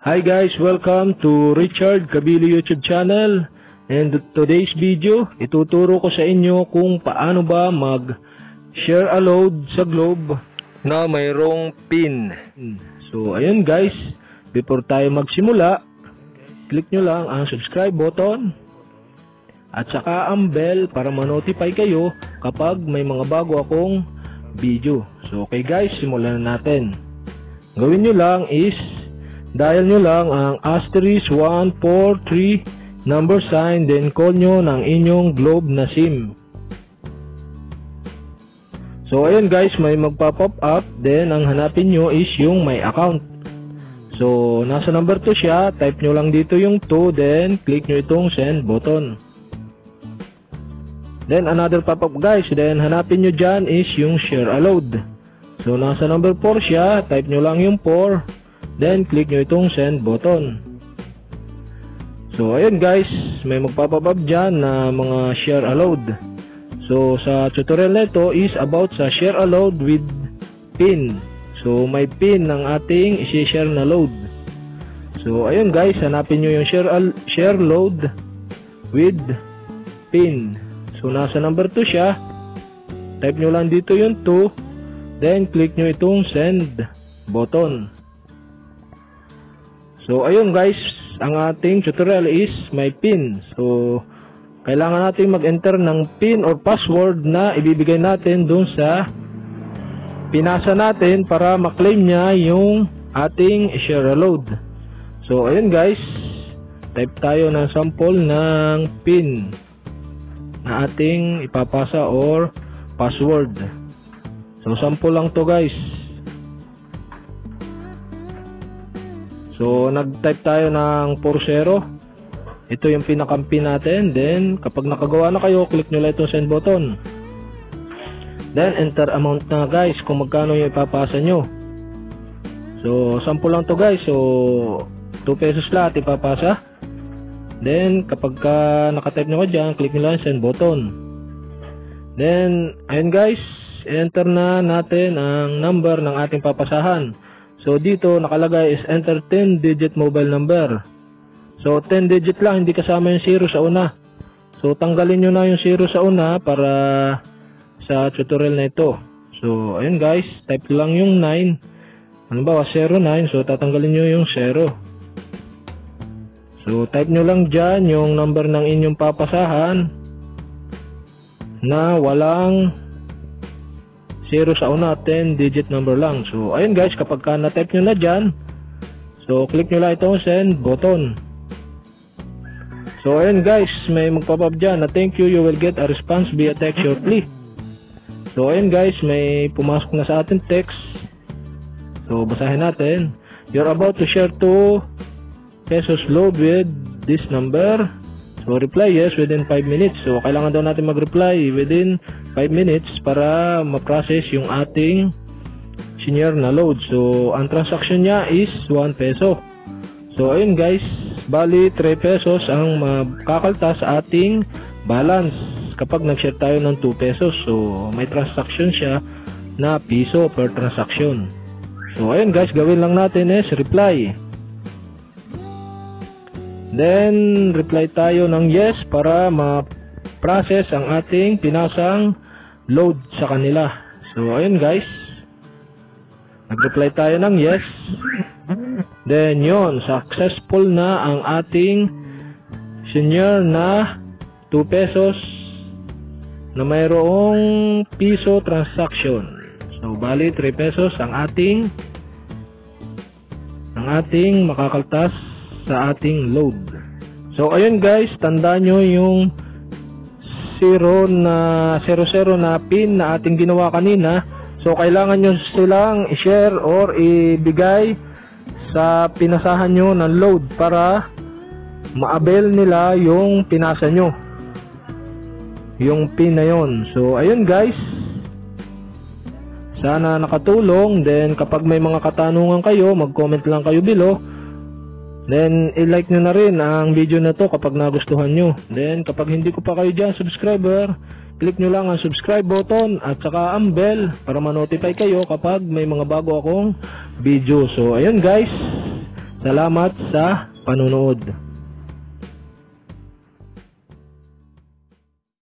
Hi guys, welcome to Richard Cabilo YouTube channel. And today's video, ituturo ko sa inyo kung paano ba mag-share a load sa Globe na mayroong pin. So ayun guys, before tayo magsimula, click nyo lang ang subscribe button at saka ang bell para ma-notify kayo kapag may mga bago akong video. So okay guys, simulan na natin. Gawin nyo lang is dial nyo lang ang *143 number sign, then call nyo ng inyong Globe na SIM. So ayun guys, may magpa-pop up, then ang hanapin nyo is yung my account. So nasa number 2 siya, type nyo lang dito yung 2, then click nyo itong send button. Then another pop-up guys, then hanapin nyo dyan is yung share a load. So nasa number 4 siya, type nyo lang yung 4, then click nyo itong send button. So ayun guys, may magpapop up dyan na mga share a load. So sa tutorial nito is about sa share a load with pin. So may pin ng ating i-share na load. So ayun guys, hanapin nyo yung share load with pin. So nasa number 2 siya, type nyo lang dito yung 2, then click nyo itong send button. So ayun guys, ang ating tutorial is may pin. So kailangan natin mag-enter ng pin or password na ibibigay natin dun sa pinasa natin para maklaim niya yung ating share a load. So ayun guys, type tayo ng sample ng pin na ating ipapasa or password. So sample lang to guys. So nag-type tayo ng 40. Ito yung pinaka-pin natin. Then kapag nakagawa na kayo, click nyo lang itong send button. Then enter amount na guys, kung magkano yung ipapasa nyo. So sample lang to guys. So 2 pesos lahat ipapasa. Then kapag naka-type nyo ka dyan, click nyo lang send button. Then ayun guys, enter na natin ang number ng ating papasahan. So dito nakalagay is enter 10-digit mobile number. So 10 digit lang, hindi kasama yung 0 sa una. So tanggalin nyo na yung 0 sa una para sa tutorial na ito. So ayun guys, type lang yung 9. Ano ba, 09. So tatanggalin nyo yung 0. So type nyo lang dyan yung number ng inyong papasahan na walang 0 sa una, 10 digit number lang. So ayun guys, kapag na-type nyo na dyan, so click nyo lang itong send button. So ayun guys, may magpapap dyan na thank you, you will get a response via text shortly. So ayun guys, may pumasok na sa ating text. So basahin natin. You're about to share 2 pesos load with this number. So reply yes within 5 minutes. So kailangan daw natin mag-reply within 5 minutes para ma-process yung ating senior na load. So ang transaction niya is 1 peso. So ayun guys, bali 3 pesos ang makakalta sa ating balance kapag nag-share tayo ng 2 pesos. So may transaction siya na piso per transaction. So ayun guys, gawin lang natin is reply. Then reply tayo ng yes para ma-process ang ating pinasang load sa kanila. So ayun guys, nag-reply tayo ng yes. Then yon, successful na ang ating senior na 2 pesos na mayroong piso transaction. So bali 3 pesos ang ating makakaltas sa ating load. So ayun guys, tandaan nyo yung 00 na pin na ating ginawa kanina. So kailangan nyo silang i-share or ibigay sa pinasahan nyo ng load para ma-avail nila yung pinasa nyo, yung pin na yun. So ayun guys, sana nakatulong. Then kapag may mga katanungan kayo, mag-comment lang kayo below. Then i-like nyo na rin ang video na to kapag nagustuhan nyo. Then kapag hindi ko pa kayo dyan subscriber, click nyo lang ang subscribe button at saka ang bell para ma-notify kayo kapag may mga bago akong video. So ayun guys, Salamat sa panunood.